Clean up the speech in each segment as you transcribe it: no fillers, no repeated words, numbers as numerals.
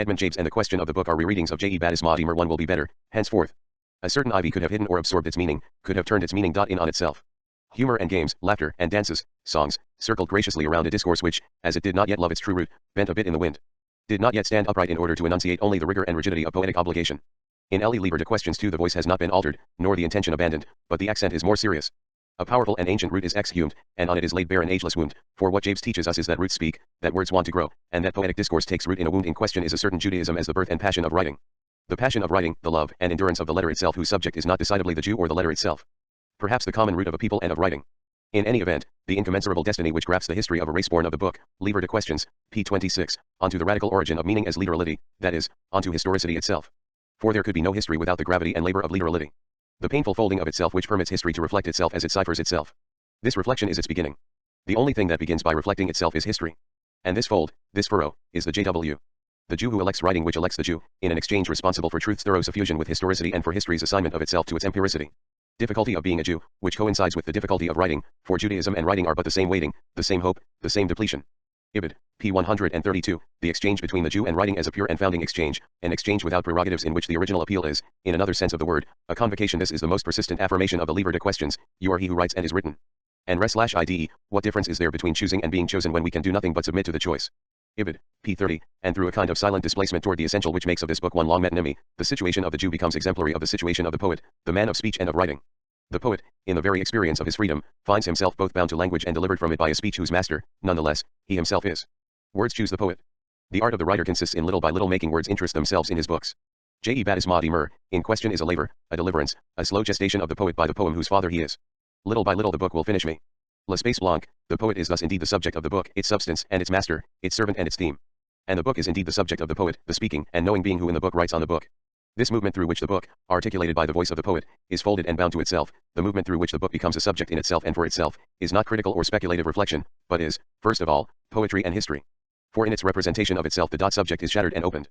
Edmond Jabes and the question of the book are rereadings of J.E. Badisma one will be better, henceforth. A certain ivy could have hidden or absorbed its meaning, could have turned its meaning in on itself. Humor and games, laughter and dances, songs, circled graciously around a discourse which, as it did not yet love its true root, bent a bit in the wind. Did not yet stand upright in order to enunciate only the rigor and rigidity of poetic obligation. In L. E. Liber de Questions 2 the voice has not been altered, nor the intention abandoned, but the accent is more serious. A powerful and ancient root is exhumed, and on it is laid bare an ageless wound, for what Jabes teaches us is that roots speak, that words want to grow, and that poetic discourse takes root in a wound in question is a certain Judaism as the birth and passion of writing. The passion of writing, the love and endurance of the letter itself whose subject is not decidedly the Jew or the letter itself. Perhaps the common root of a people and of writing. In any event, the incommensurable destiny which grafts the history of a race born of the book, Liber de Questions, p. 26, onto the radical origin of meaning as literality, that is, onto historicity itself. For there could be no history without the gravity and labor of literality. The painful folding of itself which permits history to reflect itself as it ciphers itself. This reflection is its beginning. The only thing that begins by reflecting itself is history. And this fold, this furrow, is the JW. The Jew who elects writing which elects the Jew, in an exchange responsible for truth's thorough suffusion with historicity and for history's assignment of itself to its empiricity. Difficulty of being a Jew, which coincides with the difficulty of writing, for Judaism and writing are but the same waiting, the same hope, the same depletion. Ibid. p. 132, the exchange between the Jew and writing as a pure and founding exchange, an exchange without prerogatives in which the original appeal is, in another sense of the word, a convocation. This is the most persistent affirmation of the Liber de Questions, you are he who writes and is written. And res/ide, what difference is there between choosing and being chosen when we can do nothing but submit to the choice? Ibid. p. 30, and through a kind of silent displacement toward the essential which makes of this book one long metonymy, the situation of the Jew becomes exemplary of the situation of the poet, the man of speech and of writing. The poet, in the very experience of his freedom, finds himself both bound to language and delivered from it by a speech whose master, nonetheless, he himself is. Words choose the poet. The art of the writer consists in little by little making words interest themselves in his books. J.E. Badisma in question is a labor, a deliverance, a slow gestation of the poet by the poem whose father he is. Little by little the book will finish me. L'espace blanc, the poet is thus indeed the subject of the book, its substance and its master, its servant and its theme. And the book is indeed the subject of the poet, the speaking and knowing being who in the book writes on the book. This movement through which the book, articulated by the voice of the poet, is folded and bound to itself, the movement through which the book becomes a subject in itself and for itself, is not critical or speculative reflection, but is, first of all, poetry and history. For in its representation of itself the dot subject is shattered and opened.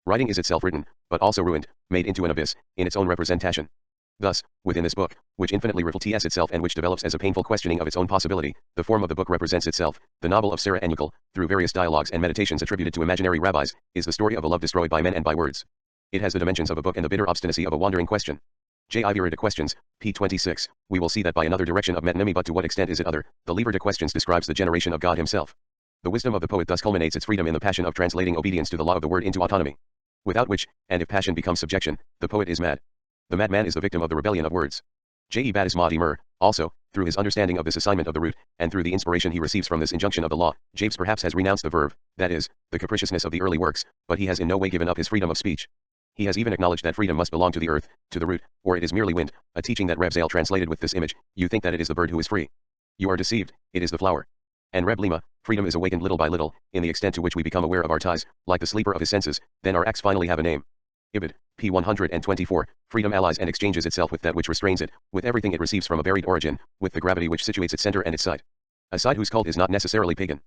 Writing is itself written, but also ruined, made into an abyss, in its own representation. Thus, within this book, which infinitely reflects itself and which develops as a painful questioning of its own possibility, the form of the book represents itself. The novel of Sarah Enukel, through various dialogues and meditations attributed to imaginary rabbis, is the story of a love destroyed by men and by words. It has the dimensions of a book and the bitter obstinacy of a wandering question. J.I. Liber de Questions, p. 26, we will see that by another direction of metonymy, but to what extent is it other? The Liber de Questions describes the generation of God himself. The wisdom of the poet thus culminates its freedom in the passion of translating obedience to the law of the word into autonomy. Without which, and if passion becomes subjection, the poet is mad. The madman is the victim of the rebellion of words. J.E. Badisma also, through his understanding of this assignment of the root, and through the inspiration he receives from this injunction of the law, Jabes perhaps has renounced the verve, that is, the capriciousness of the early works, but he has in no way given up his freedom of speech. He has even acknowledged that freedom must belong to the earth, to the root, or it is merely wind, a teaching that Reb Zale translated with this image, you think that it is the bird who is free. You are deceived, it is the flower. And Reb Lima, freedom is awakened little by little, in the extent to which we become aware of our ties, like the sleeper of his senses, then our acts finally have a name. Ibid. p. 124, freedom allies and exchanges itself with that which restrains it, with everything it receives from a buried origin, with the gravity which situates its center and its site. A site whose cult is not necessarily pagan.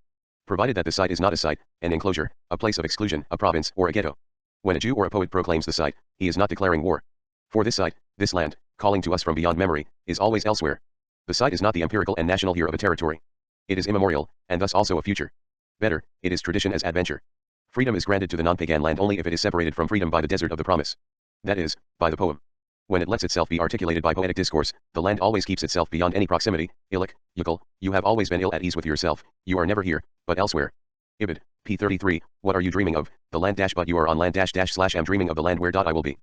Provided that the site is not a site, an enclosure, a place of exclusion, a province, or a ghetto. When a Jew or a poet proclaims the site, he is not declaring war. For this site, this land, calling to us from beyond memory, is always elsewhere. The site is not the empirical and national here of a territory. It is immemorial, and thus also a future. Better, it is tradition as adventure. Freedom is granted to the non-pagan land only if it is separated from freedom by the desert of the promise. That is, by the poem. When it lets itself be articulated by poetic discourse, the land always keeps itself beyond any proximity. Illic, Yukal, you have always been ill at ease with yourself, you are never here, but elsewhere. Ibid. p. 33, what are you dreaming of? The land dash but you are on land dash dash slash am dreaming of the land where I will be.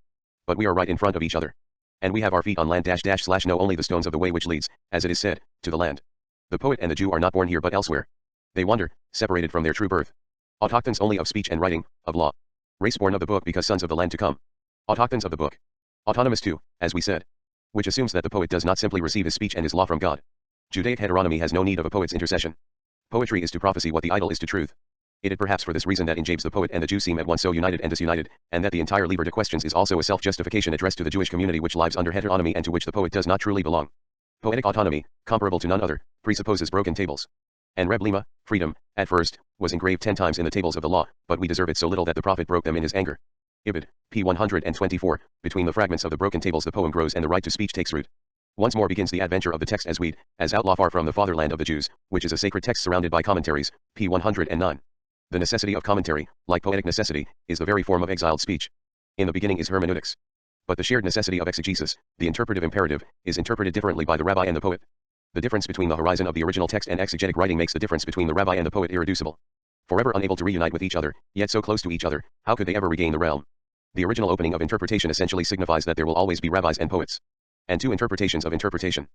But we are right in front of each other. And we have our feet on land dash dash slash know only the stones of the way which leads, as it is said, to the land. The poet and the Jew are not born here but elsewhere. They wander, separated from their true birth. Autochthons only of speech and writing, of law. Race born of the book because sons of the land to come. Autochthons of the book. Autonomous too, as we said. Which assumes that the poet does not simply receive his speech and his law from God. Judaic heteronomy has no need of a poet's intercession. Poetry is to prophecy what the idol is to truth. It is perhaps for this reason that in Jabes the poet and the Jew seem at once so united and disunited, and that the entire Liber de Questions is also a self-justification addressed to the Jewish community which lives under heteronomy and to which the poet does not truly belong. Poetic autonomy, comparable to none other, presupposes broken tables. And Reb Lima, freedom, at first, was engraved 10 times in the tables of the law, but we deserve it so little that the prophet broke them in his anger. Ibid. p. 124, between the fragments of the broken tables the poem grows and the right to speech takes root. Once more begins the adventure of the text as weed, as outlaw far from the fatherland of the Jews, which is a sacred text surrounded by commentaries, p. 109. The necessity of commentary, like poetic necessity, is the very form of exiled speech. In the beginning is hermeneutics. But the shared necessity of exegesis, the interpretive imperative, is interpreted differently by the rabbi and the poet. The difference between the horizon of the original text and exegetic writing makes the difference between the rabbi and the poet irreducible. Forever unable to reunite with each other, yet so close to each other, how could they ever regain the realm? The original opening of interpretation essentially signifies that there will always be rabbis and poets. And two interpretations of interpretation.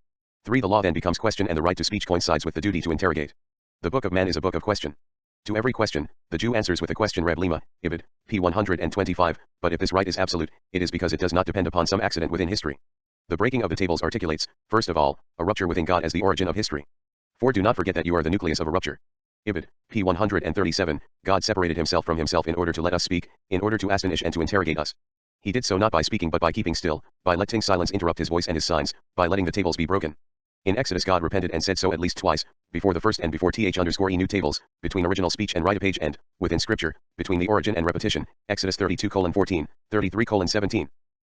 3. The law then becomes question, and the right to speech coincides with the duty to interrogate. The book of man is a book of question. To every question, the Jew answers with a question. Reb Lima, Ibid, p. 125, but if this right is absolute, it is because it does not depend upon some accident within history. The breaking of the tables articulates, first of all, a rupture within God as the origin of history. 4. Do not forget that you are the nucleus of a rupture. Ibid, p. 137, God separated himself from himself in order to let us speak, in order to astonish and to interrogate us. He did so not by speaking but by keeping still, by letting silence interrupt his voice and his signs, by letting the tables be broken. In Exodus God repented and said so at least twice, before the first and before th_e new tables, between original speech and write a page and, within scripture, between the origin and repetition, Exodus 32:14, 33:17.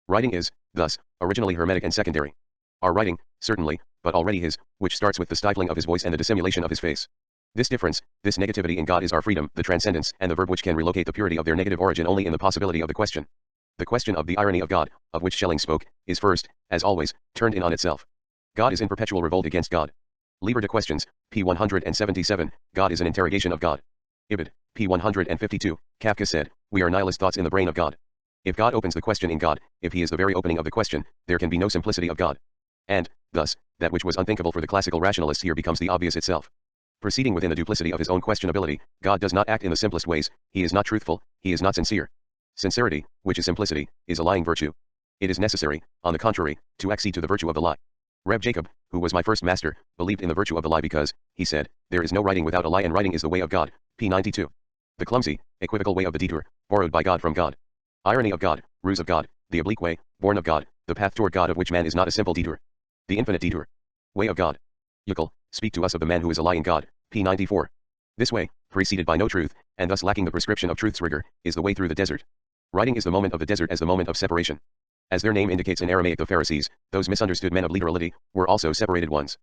Writing is, thus, originally hermetic and secondary. Our writing, certainly, but already his, which starts with the stifling of his voice and the dissimulation of his face. This difference, this negativity in God is our freedom, the transcendence, and the verb which can relocate the purity of their negative origin only in the possibility of the question. The question of the irony of God, of which Schelling spoke, is first, as always, turned in on itself. God is in perpetual revolt against God. Liber de Questions, p. 177, God is an interrogation of God. Ibid, p. 152, Kafka said, we are nihilist thoughts in the brain of God. If God opens the question in God, if he is the very opening of the question, there can be no simplicity of God. And, thus, that which was unthinkable for the classical rationalists here becomes the obvious itself. Proceeding within the duplicity of his own questionability, God does not act in the simplest ways, he is not truthful, he is not sincere. Sincerity, which is simplicity, is a lying virtue. It is necessary, on the contrary, to accede to the virtue of the lie. Reb Jacob, who was my first master, believed in the virtue of the lie because, he said, there is no writing without a lie and writing is the way of God, p. 92. The clumsy, equivocal way of the detour, borrowed by God from God. Irony of God, ruse of God, the oblique way, born of God, the path toward God of which man is not a simple detour. The infinite detour. Way of God. Yukel, speak to us of the man who is a lying God, p. 94. This way, preceded by no truth, and thus lacking the prescription of truth's rigor, is the way through the desert. Writing is the moment of the desert as the moment of separation. As their name indicates in Aramaic, the Pharisees, those misunderstood men of literality, were also separated ones.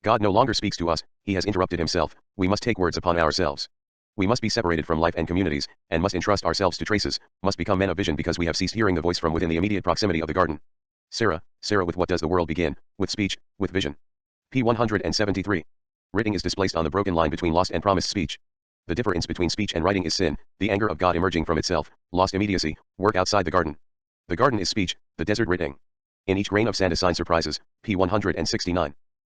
God no longer speaks to us, he has interrupted himself, we must take words upon ourselves. We must be separated from life and communities, and must entrust ourselves to traces, must become men of vision because we have ceased hearing the voice from within the immediate proximity of the garden. Sarah, with what does the world begin? With speech, with vision. p. 173. Writing is displaced on the broken line between lost and promised speech. The difference between speech and writing is sin, the anger of God emerging from itself, lost immediacy, work outside the garden. The garden is speech, the desert writing. In each grain of sand a sign surprises, p. 169.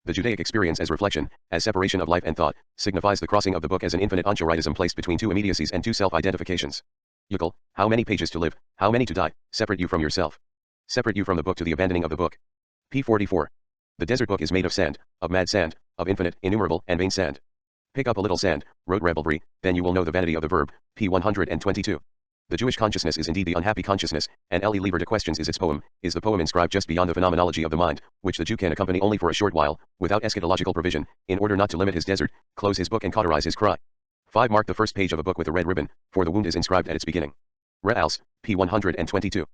The Judaic experience as reflection, as separation of life and thought, signifies the crossing of the book as an infinite onchoritism placed between two immediacies and two self-identifications. Yukel, how many pages to live, how many to die, separate you from yourself. Separate you from the book to the abandoning of the book. p. 44. The desert book is made of sand, of mad sand, of infinite, innumerable, and vain sand. Pick up a little sand, wrote Revelry, then you will know the vanity of the verb, p. 122. The Jewish consciousness is indeed the unhappy consciousness, and Eli Liber de Questions is its poem, is the poem inscribed just beyond the phenomenology of the mind, which the Jew can accompany only for a short while, without eschatological provision, in order not to limit his desert, close his book and cauterize his cry. 5. Mark the first page of a book with a red ribbon, for the wound is inscribed at its beginning. Reals, p. 122.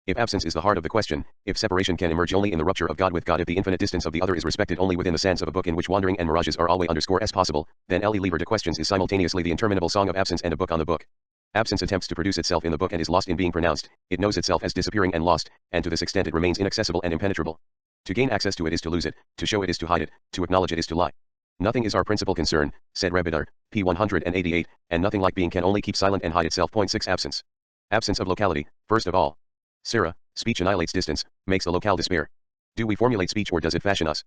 If absence is the heart of the question, if separation can emerge only in the rupture of God with God, if the infinite distance of the other is respected only within the sands of a book in which wandering and mirages are always _s possible, then Eli Liber de Questions is simultaneously the interminable song of absence and a book on the book. Absence attempts to produce itself in the book and is lost in being pronounced, it knows itself as disappearing and lost, and to this extent it remains inaccessible and impenetrable. To gain access to it is to lose it, to show it is to hide it, to acknowledge it is to lie. Nothing is our principal concern, said Rebidar, p. 188, and nothing like being can only keep silent and hide itself. 6. Absence. Absence of locality, first of all. Sarah, speech annihilates distance, makes the locale despair. Do we formulate speech or does it fashion us?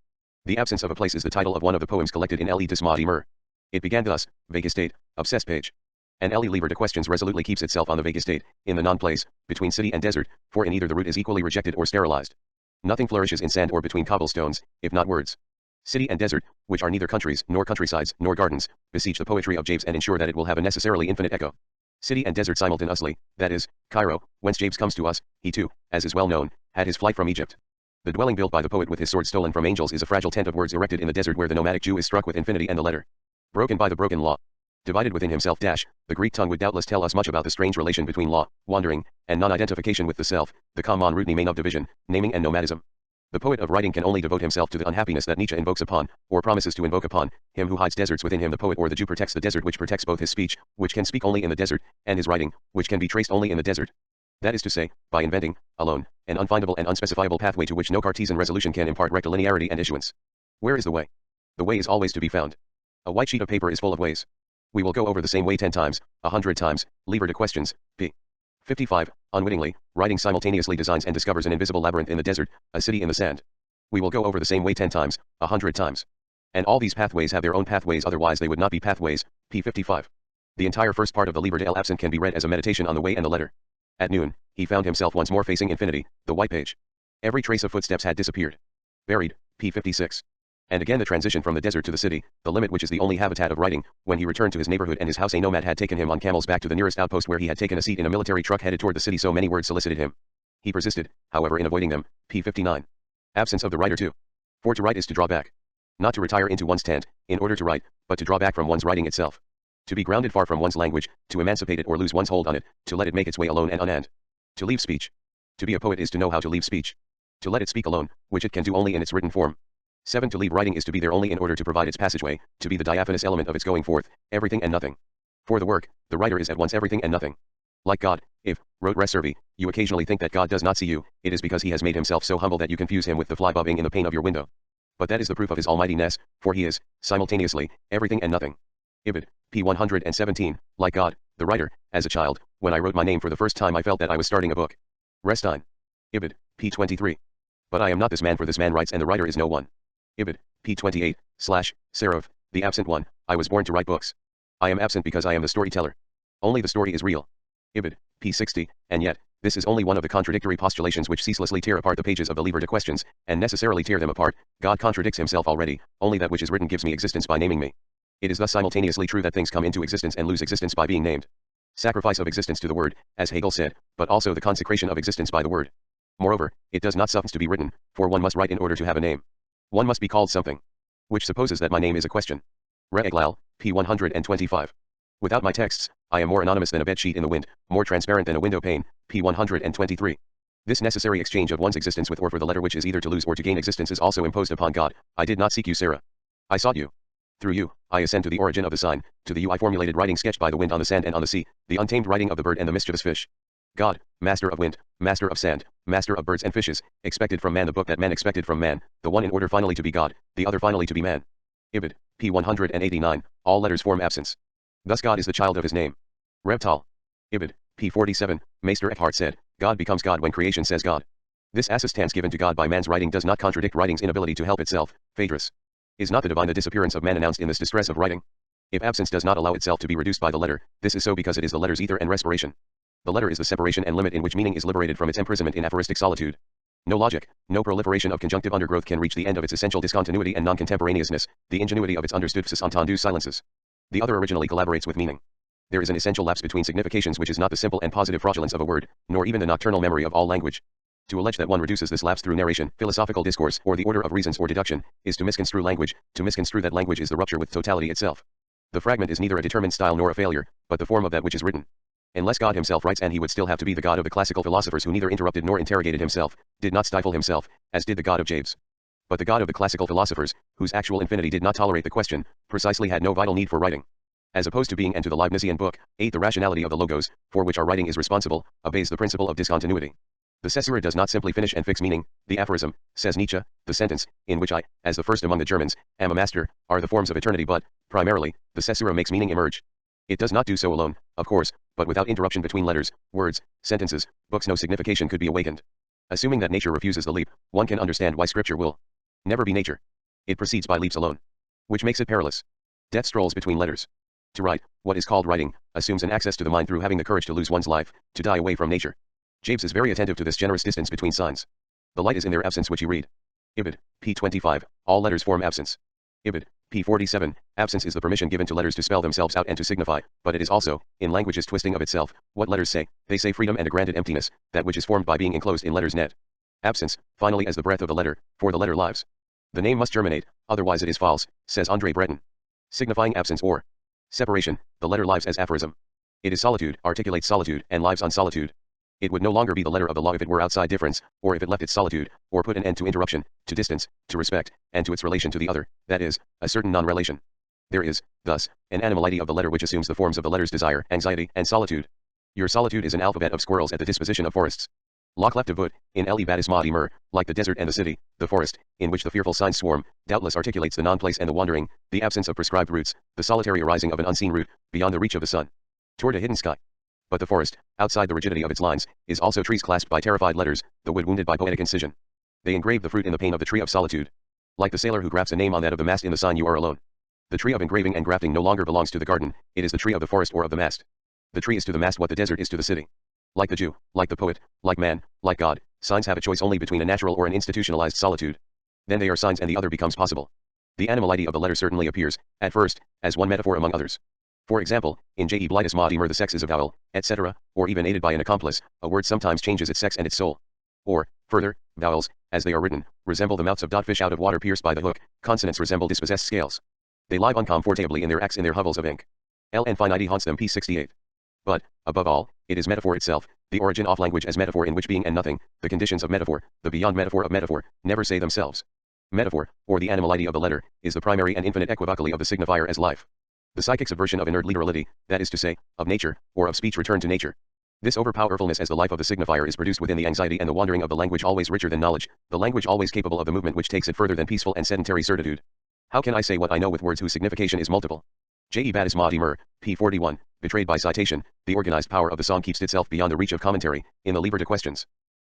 The absence of a place is the title of one of the poems collected in Eli Dismati Mur. It began thus, vague estate, obsessed page. And Eli Liber de Questions resolutely keeps itself on the vague estate, in the non-place, between city and desert, for in either the root is equally rejected or sterilized. Nothing flourishes in sand or between cobblestones, if not words. City and desert, which are neither countries, nor countrysides, nor gardens, besiege the poetry of Jabes and ensure that it will have a necessarily infinite echo. City and desert simultaneously, that is, Cairo, whence Jabes comes to us, he too, as is well known, had his flight from Egypt. The dwelling built by the poet with his sword stolen from angels is a fragile tent of words erected in the desert where the nomadic Jew is struck with infinity and the letter. Broken by the broken law. Divided within himself. The Greek tongue would doubtless tell us much about the strange relation between law, wandering, and non-identification with the self, the common root name of division, naming and nomadism. The poet of writing can only devote himself to the unhappiness that Nietzsche invokes upon, or promises to invoke upon, him who hides deserts within him. The poet or the Jew protects the desert, which protects both his speech, which can speak only in the desert, and his writing, which can be traced only in the desert. That is to say, by inventing, alone, an unfindable and unspecifiable pathway to which no Cartesian resolution can impart rectilinearity and issuance. Where is the way? The way is always to be found. A white sheet of paper is full of ways. We will go over the same way 10 times, 100 times, lever to questions, p. 55, unwittingly, writing simultaneously designs and discovers an invisible labyrinth in the desert, a city in the sand. We will go over the same way 10 times, 100 times. And all these pathways have their own pathways, otherwise they would not be pathways, p. 55. The entire first part of the Liber de l'Absent can be read as a meditation on the way and the letter. At noon, he found himself once more facing infinity, the white page. Every trace of footsteps had disappeared. Buried, p. 56. And again the transition from the desert to the city, the limit which is the only habitat of writing, when he returned to his neighborhood and his house. A nomad had taken him on camels back to the nearest outpost, where he had taken a seat in a military truck headed toward the city. So many words solicited him. He persisted, however, in avoiding them, p. 59. Absence of the writer too. For to write is to draw back. Not to retire into one's tent, in order to write, but to draw back from one's writing itself. To be grounded far from one's language, to emancipate it or lose one's hold on it, to let it make its way alone and unanned. To leave speech. To be a poet is to know how to leave speech. To let it speak alone, which it can do only in its written form. 7. To leave writing is to be there only in order to provide its passageway, to be the diaphanous element of its going forth, everything and nothing. For the work, the writer is at once everything and nothing. Like God, if, wrote Reservi, you occasionally think that God does not see you, it is because he has made himself so humble that you confuse him with the fly bobbing in the pane of your window. But that is the proof of his almightiness, for he is, simultaneously, everything and nothing. Ibid, p. 117, like God, the writer, as a child, when I wrote my name for the first time I felt that I was starting a book. Restine. Ibid, p. 23. But I am not this man, for this man writes and the writer is no one. Ibid, p. 28, Seraph, the absent one, I was born to write books. I am absent because I am the storyteller. Only the story is real. Ibid, p. 60, and yet, this is only one of the contradictory postulations which ceaselessly tear apart the pages of the Liber de Questions, and necessarily tear them apart. God contradicts himself already, only that which is written gives me existence by naming me. It is thus simultaneously true that things come into existence and lose existence by being named. Sacrifice of existence to the word, as Hegel said, but also the consecration of existence by the word. Moreover, it does not suffice to be written, for one must write in order to have a name. One must be called something. Which supposes that my name is a question. Re'eglal, p. 125. Without my texts, I am more anonymous than a bedsheet in the wind, more transparent than a window pane, p. 123. This necessary exchange of one's existence with or for the letter which is either to lose or to gain existence is also imposed upon God. I did not seek you, Sarah. I sought you. Through you, I ascend to the origin of the sign, to the you I formulated writing sketched by the wind on the sand and on the sea, the untamed writing of the bird and the mischievous fish. God, master of wind, master of sand, master of birds and fishes, expected from man the book that man expected from man, the one in order finally to be God, the other finally to be man. Ibid, p. 189, all letters form absence. Thus God is the child of his name. Reptal. Ibid, p. 47, Meister Eckhart said, God becomes God when creation says God. This assistance given to God by man's writing does not contradict writing's inability to help itself. Phaedrus. Is not the divine the disappearance of man announced in this distress of writing? If absence does not allow itself to be reduced by the letter, this is so because it is the letter's ether and respiration. The letter is the separation and limit in which meaning is liberated from its imprisonment in aphoristic solitude. No logic, no proliferation of conjunctive undergrowth can reach the end of its essential discontinuity and non-contemporaneousness, the ingenuity of its understood sus-entendu silences. The other originally collaborates with meaning. There is an essential lapse between significations which is not the simple and positive fraudulence of a word, nor even the nocturnal memory of all language. To allege that one reduces this lapse through narration, philosophical discourse, or the order of reasons or deduction, is to misconstrue language, to misconstrue that language is the rupture with totality itself. The fragment is neither a determined style nor a failure, but the form of that which is written. Unless God himself writes, and he would still have to be the God of the classical philosophers who neither interrupted nor interrogated himself, did not stifle himself, as did the God of Javes. But the God of the classical philosophers, whose actual infinity did not tolerate the question, precisely had no vital need for writing. As opposed to being and to the Leibnizian book, 8. The rationality of the logos, for which our writing is responsible, obeys the principle of discontinuity. The caesura does not simply finish and fix meaning. The aphorism, says Nietzsche, the sentence, in which I, as the first among the Germans, am a master, are the forms of eternity, but, primarily, the caesura makes meaning emerge. It does not do so alone, of course, but without interruption between letters, words, sentences, books no signification could be awakened. Assuming that nature refuses the leap, one can understand why scripture will never be nature. It proceeds by leaps alone. Which makes it perilous. Death strolls between letters. To write, what is called writing, assumes an access to the mind through having the courage to lose one's life, to die away from nature. James is very attentive to this generous distance between signs. The light is in their absence which you read. Ibid, p. 25, all letters form absence. Ibid, p. 47, absence is the permission given to letters to spell themselves out and to signify, but it is also, in language's twisting of itself, what letters say. They say freedom and a granted emptiness, that which is formed by being enclosed in letters net. Absence, finally, as the breath of the letter, for the letter lives. The name must germinate, otherwise it is false, says André Breton. Signifying absence or separation, the letter lives as aphorism. It is solitude, articulates solitude, and lives on solitude. It would no longer be the letter of the law if it were outside difference, or if it left its solitude, or put an end to interruption, to distance, to respect, and to its relation to the other, that is, a certain non-relation. There is, thus, an animality of the letter which assumes the forms of the letters desire, anxiety, and solitude. Your solitude is an alphabet of squirrels at the disposition of forests. Loch left of wood, in Eli Badis Maadi Mur, like the desert and the city, the forest, in which the fearful signs swarm, doubtless articulates the non-place and the wandering, the absence of prescribed routes, the solitary arising of an unseen route, beyond the reach of the sun, toward a hidden sky. But the forest, outside the rigidity of its lines, is also trees clasped by terrified letters, the wood wounded by poetic incision. They engrave the fruit in the pane of the tree of solitude. Like the sailor who grafts a name on that of the mast in the sign you are alone. The tree of engraving and grafting no longer belongs to the garden, it is the tree of the forest or of the mast. The tree is to the mast what the desert is to the city. Like the Jew, like the poet, like man, like God, signs have a choice only between a natural or an institutionalized solitude. Then they are signs and the other becomes possible. The animality of the letter certainly appears, at first, as one metaphor among others. For example, in J. E. Blightus Maadi Mur the sex is a vowel, etc., or even aided by an accomplice, a word sometimes changes its sex and its soul. Or, further, vowels, as they are written, resemble the mouths of dotfish out of water pierced by the hook, consonants resemble dispossessed scales. They lie uncomfortably in their acts in their hovels of ink. L. Infinity haunts them p. 68. But, above all, it is metaphor itself, the origin of language as metaphor in which being and nothing, the conditions of metaphor, the beyond metaphor of metaphor, never say themselves. Metaphor, or the animality of the letter, is the primary and infinite equivocally of the signifier as life. The psychic subversion of inert literality, that is to say, of nature, or of speech returned to nature. This overpowerfulness as the life of the signifier is produced within the anxiety and the wandering of the language always richer than knowledge, the language always capable of the movement which takes it further than peaceful and sedentary certitude. How can I say what I know with words whose signification is multiple? J. E. Badis Maadi Mur, p. 41, betrayed by citation, the organized power of the song keeps itself beyond the reach of commentary, in the Liber de Questions.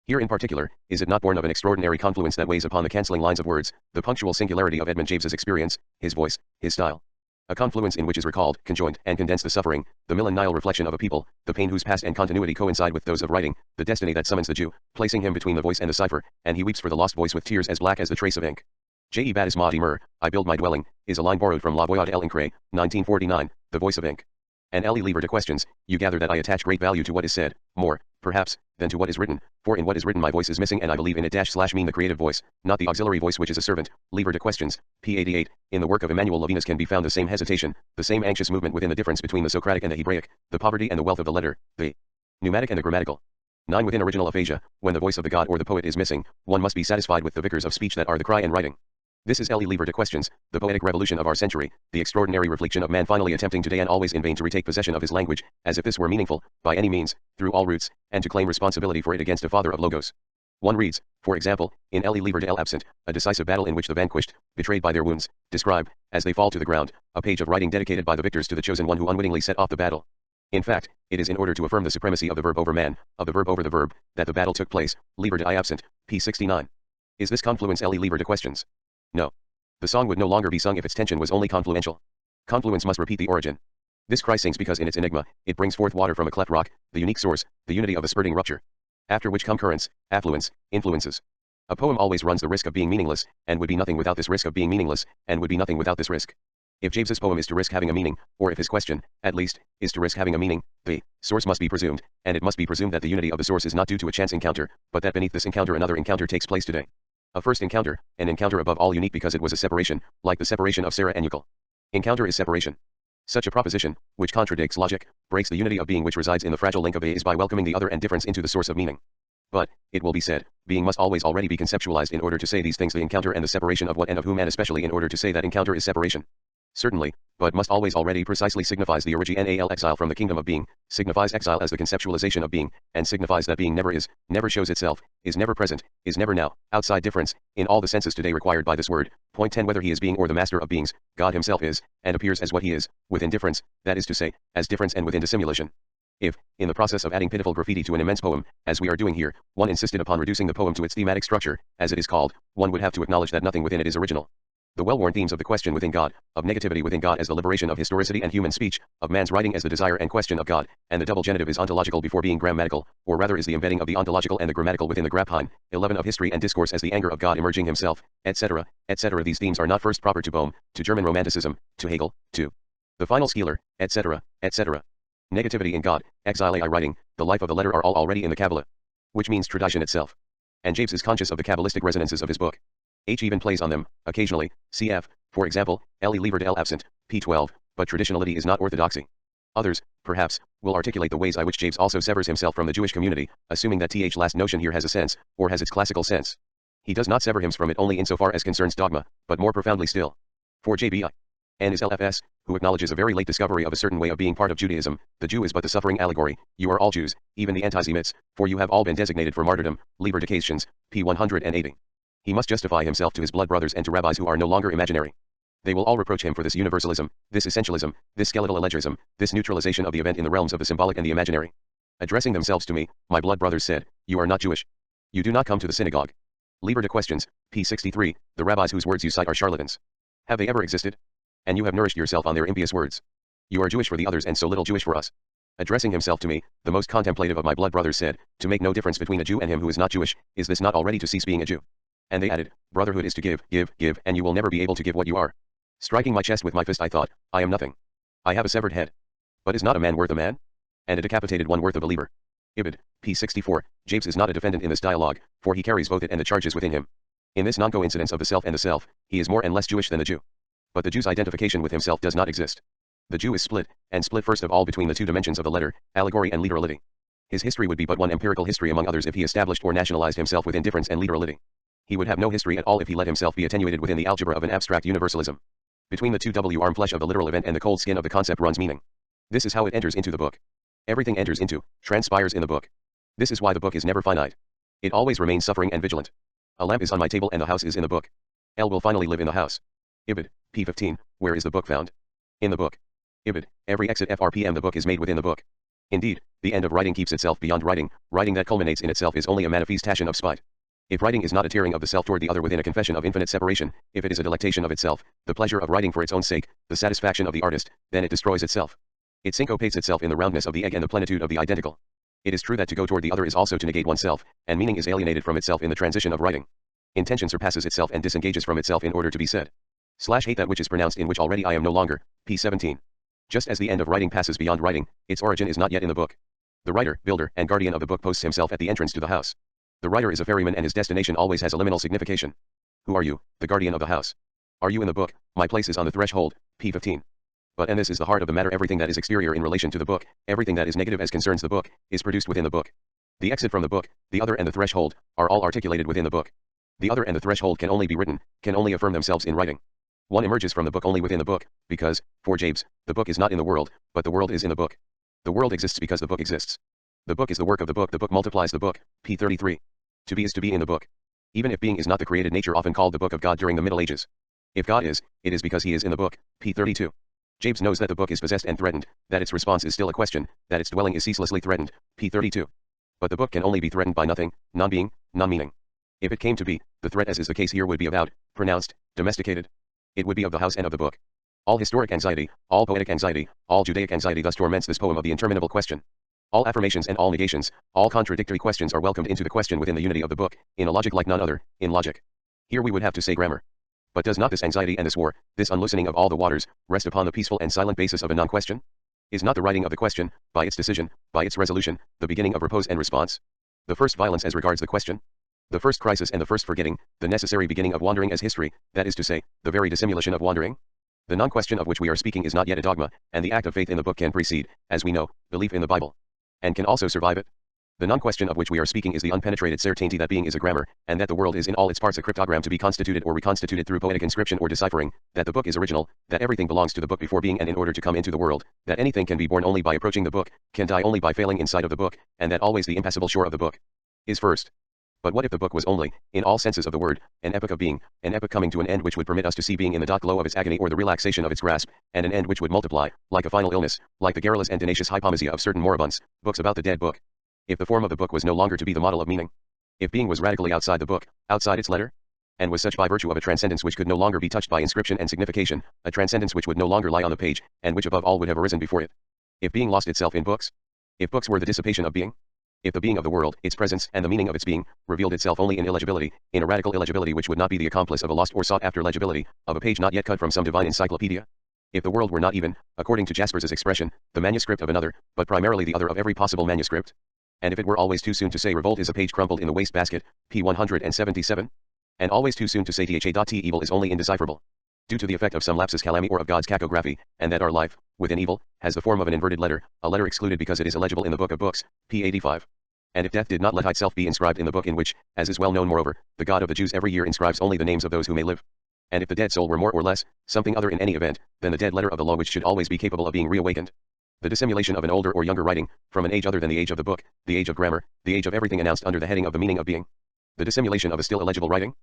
Here in particular, is it not born of an extraordinary confluence that weighs upon the cancelling lines of words, the punctual singularity of Edmond Javes's experience, his voice, his style? A confluence in which is recalled, conjoined, and condensed the suffering, the millennial reflection of a people, the pain whose past and continuity coincide with those of writing, the destiny that summons the Jew, placing him between the voice and the cipher, and he weeps for the lost voice with tears as black as the trace of ink. J. E. Badis Maadi Mur, I build my dwelling, is a line borrowed from La Voix d'Encre, 1949, the voice of ink. And L. Liber de Questions, you gather that I attach great value to what is said, more, perhaps, than to what is written, for in what is written my voice is missing and I believe in it mean the creative voice, not the auxiliary voice which is a servant. Liber de Questions, p. 88, in the work of Emmanuel Levinas can be found the same hesitation, the same anxious movement within the difference between the Socratic and the Hebraic, the poverty and the wealth of the letter, the pneumatic and the grammatical. 9. Within original aphasia, when the voice of the god or the poet is missing, one must be satisfied with the vicars of speech that are the cry and writing. This is L. Liber de Questions, the poetic revolution of our century, the extraordinary reflection of man finally attempting today and always in vain to retake possession of his language, as if this were meaningful, by any means, through all routes, and to claim responsibility for it against a father of logos. One reads, for example, in L. Liber de l'Absent, a decisive battle in which the vanquished, betrayed by their wounds, describe, as they fall to the ground, a page of writing dedicated by the victors to the chosen one who unwittingly set off the battle. In fact, it is in order to affirm the supremacy of the verb over man, of the verb over the verb, that the battle took place. Liber de Absent, p. 69. Is this confluence L. Liber de Questions? No. The song would no longer be sung if its tension was only confluential. Confluence must repeat the origin. This cry sings because in its enigma, it brings forth water from a cleft rock, the unique source, the unity of a spurting rupture. After which come currents, affluence, influences. A poem always runs the risk of being meaningless, and would be nothing without this risk of being meaningless, and would be nothing without this risk. If Javes's poem is to risk having a meaning, or if his question, at least, is to risk having a meaning, the source must be presumed, and it must be presumed that the unity of the source is not due to a chance encounter, but that beneath this encounter another encounter takes place today. A first encounter, an encounter above all unique because it was a separation, like the separation of Sarah and Euclid. Encounter is separation. Such a proposition, which contradicts logic, breaks the unity of being which resides in the fragile link of A is by welcoming the other and difference into the source of meaning. But, it will be said, being must always already be conceptualized in order to say these things, the encounter and the separation of what and of whom, and especially in order to say that encounter is separation. Certainly, but must always already precisely signifies the original exile from the kingdom of being, signifies exile as the conceptualization of being, and signifies that being never is, never shows itself, is never present, is never now, outside difference, in all the senses today required by this word. Point 10. Whether he is being or the master of beings, God himself is, and appears as what he is, within difference, that is to say, as difference and within dissimulation. If, in the process of adding pitiful graffiti to an immense poem, as we are doing here, one insisted upon reducing the poem to its thematic structure, as it is called, one would have to acknowledge that nothing within it is original. The well-worn themes of the question within God, of negativity within God as the liberation of historicity and human speech, of man's writing as the desire and question of God, and the double genitive is ontological before being grammatical, or rather is the embedding of the ontological and the grammatical within the graphine, 11 of history and discourse as the anger of God emerging himself, etc., etc. These themes are not first proper to Bohme, to German Romanticism, to Hegel, to the final Skeeler, etc., etc. Negativity in God, exile I writing, the life of the letter are all already in the Kabbalah. Which means tradition itself. And James is conscious of the Kabbalistic resonances of his book. H even plays on them, occasionally, cf., for example, L. Liber de l'Absent, p. 12, but traditionality is not orthodoxy. Others, perhaps, will articulate the ways by which Jacques also severs himself from the Jewish community, assuming that th last notion here has a sense, or has its classical sense. He does not sever himself from it only insofar as concerns dogma, but more profoundly still. For JBI. N is LFS, who acknowledges a very late discovery of a certain way of being part of Judaism. The Jew is but the suffering allegory. You are all Jews, even the anti-Semites, for you have all been designated for martyrdom. Liber Dications, p. 180. He must justify himself to his blood brothers and to rabbis who are no longer imaginary. They will all reproach him for this universalism, this essentialism, this skeletal allegrism, this neutralization of the event in the realms of the symbolic and the imaginary. Addressing themselves to me, my blood brothers said, you are not Jewish. You do not come to the synagogue. Liber de Questions, p. 63, the rabbis whose words you cite are charlatans. Have they ever existed? And you have nourished yourself on their impious words. You are Jewish for the others and so little Jewish for us. Addressing himself to me, the most contemplative of my blood brothers said, to make no difference between a Jew and him who is not Jewish, is this not already to cease being a Jew? And they added, brotherhood is to give, and you will never be able to give what you are. Striking my chest with my fist I thought, I am nothing. I have a severed head. But is not a man worth a man? And a decapitated one worth a believer? Ibid, p. 64, Jacques is not a defendant in this dialogue, for he carries both it and the charges within him. In this non-coincidence of the self and the self, he is more and less Jewish than the Jew. But the Jew's identification with himself does not exist. The Jew is split, and split first of all between the two dimensions of the letter, allegory and literality. His history would be but one empirical history among others if he established or nationalized himself with indifference and literality. He would have no history at all if he let himself be attenuated within the algebra of an abstract universalism. Between the two arm flesh of the literal event and the cold skin of the concept runs meaning. This is how it enters into the book. Everything enters into, transpires in the book. This is why the book is never finite. It always remains suffering and vigilant. A lamp is on my table and the house is in the book. L will finally live in the house. Ibid, p. 15, where is the book found? In the book. Ibid, every exit FRPM the book is made within the book. Indeed, the end of writing keeps itself beyond writing, writing that culminates in itself is only a manifestation of spite. If writing is not a tearing of the self toward the other within a confession of infinite separation, if it is a delectation of itself, the pleasure of writing for its own sake, the satisfaction of the artist, then it destroys itself. It syncopates itself in the roundness of the egg and the plenitude of the identical. It is true that to go toward the other is also to negate oneself, and meaning is alienated from itself in the transition of writing. Intention surpasses itself and disengages from itself in order to be said. Hate that which is pronounced in which already I am no longer, p. 17. Just as the end of writing passes beyond writing, its origin is not yet in the book. The writer, builder, and guardian of the book posts himself at the entrance to the house. The writer is a ferryman and his destination always has a liminal signification. Who are you, the guardian of the house? Are you in the book? My place is on the threshold, p. 15. But and this is the heart of the matter, everything that is exterior in relation to the book, everything that is negative as concerns the book, is produced within the book. The exit from the book, the other and the threshold, are all articulated within the book. The other and the threshold can only be written, can only affirm themselves in writing. One emerges from the book only within the book, because, for Jacques, the book is not in the world, but the world is in the book. The world exists because the book exists. The book is the work of the book multiplies the book, p. 33. To be is to be in the book. Even if being is not the created nature often called the book of God during the Middle Ages. If God is, it is because he is in the book, p. 32. Jacques knows that the book is possessed and threatened, that its response is still a question, that its dwelling is ceaselessly threatened, p. 32. But the book can only be threatened by nothing, non-being, non-meaning. If it came to be, the threat as is the case here would be avowed, pronounced, domesticated. It would be of the house and of the book. All historic anxiety, all poetic anxiety, all Judaic anxiety thus torments this poem of the interminable question. All affirmations and all negations, all contradictory questions are welcomed into the question within the unity of the book, in a logic like none other, in logic. Here we would have to say grammar. But does not this anxiety and this war, this unloosening of all the waters, rest upon the peaceful and silent basis of a non-question? Is not the writing of the question, by its decision, by its resolution, the beginning of repose and response? The first violence as regards the question? The first crisis and the first forgetting, the necessary beginning of wandering as history, that is to say, the very dissimulation of wandering? The non-question of which we are speaking is not yet a dogma, and the act of faith in the book can precede, as we know, belief in the Bible. And can also survive it. The non-question of which we are speaking is the unpenetrated certainty that being is a grammar, and that the world is in all its parts a cryptogram to be constituted or reconstituted through poetic inscription or deciphering, that the book is original, that everything belongs to the book before being and in order to come into the world, that anything can be born only by approaching the book, can die only by failing inside of the book, and that always the impassable shore of the book is first. But what if the book was only, in all senses of the word, an epoch of being, an epoch coming to an end which would permit us to see being in the glow of its agony or the relaxation of its grasp, and an end which would multiply, like a final illness, like the garrulous and tenacious hypomasia of certain moribunds, books about the dead book? If the form of the book was no longer to be the model of meaning? If being was radically outside the book, outside its letter? And was such by virtue of a transcendence which could no longer be touched by inscription and signification, a transcendence which would no longer lie on the page, and which above all would have arisen before it? If being lost itself in books? If books were the dissipation of being? If the being of the world, its presence, and the meaning of its being, revealed itself only in illegibility, in a radical illegibility which would not be the accomplice of a lost or sought after legibility, of a page not yet cut from some divine encyclopedia? If the world were not even, according to Jaspers's expression, the manuscript of another, but primarily the other of every possible manuscript? And if it were always too soon to say revolt is a page crumpled in the waste basket, p. 177? And always too soon to say that evil is only indecipherable? due to the effect of some lapsus calami or of God's cacography, and that our life, within evil, has the form of an inverted letter, a letter excluded because it is illegible in the book of books, p. 85. And if death did not let itself be inscribed in the book in which, as is well known moreover, the God of the Jews every year inscribes only the names of those who may live. And if the dead soul were more or less, something other in any event, than the dead letter of the law which should always be capable of being reawakened. The dissimulation of an older or younger writing, from an age other than the age of the book, the age of grammar, the age of everything announced under the heading of the meaning of being. The dissimulation of a still illegible writing?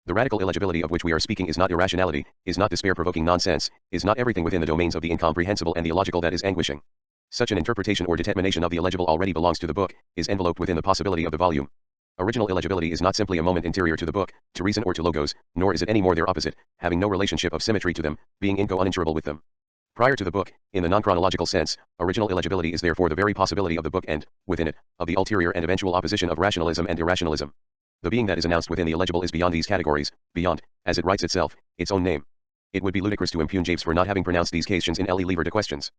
The radical illegibility of which we are speaking is not irrationality, is not despair-provoking nonsense, is not everything within the domains of the incomprehensible and the illogical that is anguishing. Such an interpretation or determination of the illegible already belongs to the book, is enveloped within the possibility of the volume. Original illegibility is not simply a moment interior to the book, to reason or to logos, nor is it any more their opposite, having no relationship of symmetry to them, being uninterable with them. Prior to the book, in the non-chronological sense, original illegibility is therefore the very possibility of the book and, within it, of the ulterior and eventual opposition of rationalism and irrationalism. The being that is announced within the illegible is beyond these categories, beyond, as it writes itself, its own name. It would be ludicrous to impugn Japes for not having pronounced these questions in le lever de questions.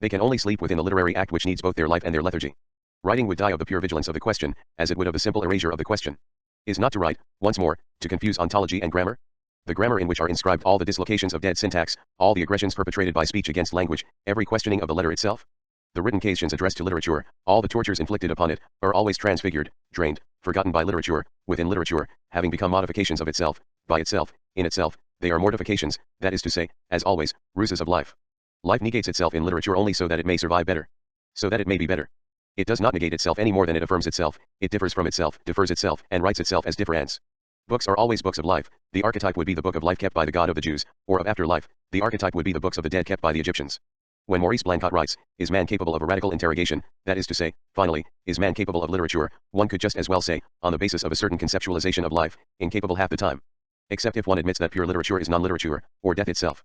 They can only sleep within the literary act which needs both their life and their lethargy. Writing would die of the pure vigilance of the question, as it would of the simple erasure of the question. Is not to write, once more, to confuse ontology and grammar? The grammar in which are inscribed all the dislocations of dead syntax, all the aggressions perpetrated by speech against language, every questioning of the letter itself? The written questions addressed to literature, all the tortures inflicted upon it, are always transfigured, drained, forgotten by literature, within literature, having become modifications of itself, by itself, in itself, they are mortifications, that is to say, as always, ruses of life. Life negates itself in literature only so that it may survive better. So that it may be better. It does not negate itself any more than it affirms itself, it differs from itself, differs itself, and writes itself as difference. Books are always books of life. The archetype would be the book of life kept by the God of the Jews, or of afterlife. The archetype would be the books of the dead kept by the Egyptians. When Maurice Blancot writes, is man capable of a radical interrogation, that is to say, finally, is man capable of literature, one could just as well say, on the basis of a certain conceptualization of life, incapable half the time. Except if one admits that pure literature is non-literature, or death itself.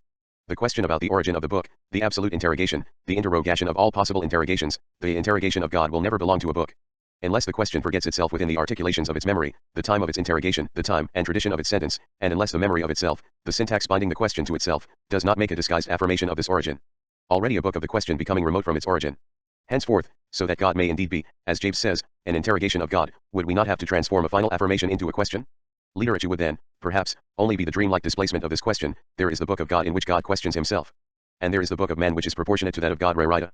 The question about the origin of the book, the absolute interrogation, the interrogation of all possible interrogations, the interrogation of God will never belong to a book. Unless the question forgets itself within the articulations of its memory, the time of its interrogation, the time and tradition of its sentence, and unless the memory of itself, the syntax binding the question to itself, does not make a disguised affirmation of this origin. Already a book of the question becoming remote from its origin. Henceforth, so that God may indeed be, as Japes says, an interrogation of God, would we not have to transform a final affirmation into a question? Literature would then, perhaps, only be the dreamlike displacement of this question. There is the book of God in which God questions himself. And there is the book of man which is proportionate to that of God Derrida.